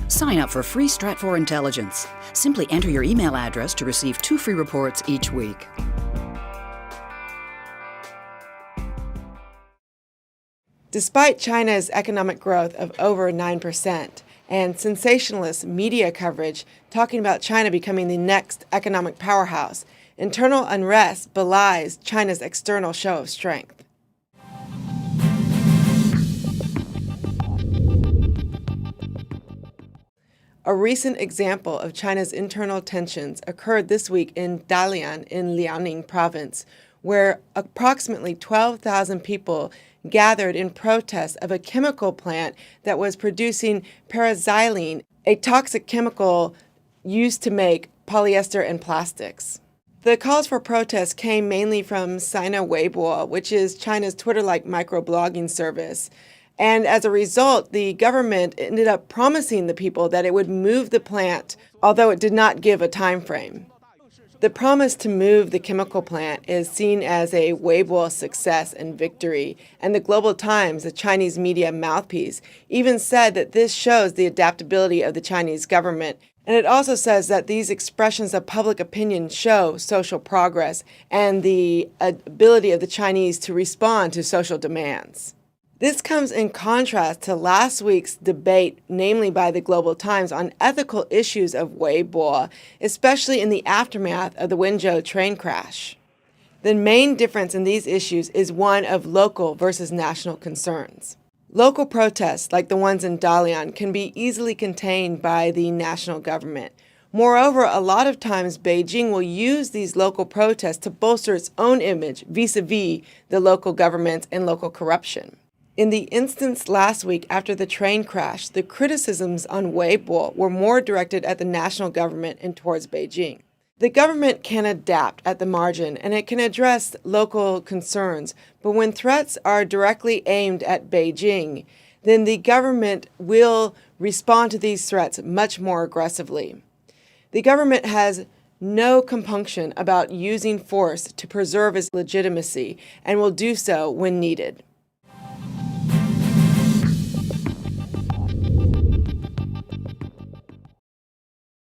Sign up for free Stratfor Intelligence. Simply enter your email address to receive 2 free reports each week. Despite China's economic growth of over 9% and sensationalist media coverage talking about China becoming the next economic powerhouse, internal unrest belies China's external show of strength. A recent example of China's internal tensions occurred this week in Dalian in Liaoning province, where approximately 12,000 people gathered in protest of a chemical plant that was producing paraxylene, a toxic chemical used to make polyester and plastics. The calls for protest came mainly from Sina Weibo, which is China's Twitter-like microblogging service. And as a result, the government ended up promising the people that it would move the plant, although it did not give a time frame. The promise to move the chemical plant is seen as a Weibo success and victory, and the Global Times, the Chinese media mouthpiece, even said that this shows the adaptability of the Chinese government, and it also says that these expressions of public opinion show social progress and the ability of the Chinese to respond to social demands. This comes in contrast to last week's debate, namely by the Global Times, on ethical issues of Weibo, especially in the aftermath of the Wenzhou train crash. The main difference in these issues is one of local versus national concerns. Local protests, like the ones in Dalian, can be easily contained by the national government. Moreover, a lot of times Beijing will use these local protests to bolster its own image vis-a-vis the local governments and local corruption. In the instance last week after the train crash, the criticisms on Weibo were more directed at the national government and towards Beijing. The government can adapt at the margin and it can address local concerns, but when threats are directly aimed at Beijing, then the government will respond to these threats much more aggressively. The government has no compunction about using force to preserve its legitimacy and will do so when needed.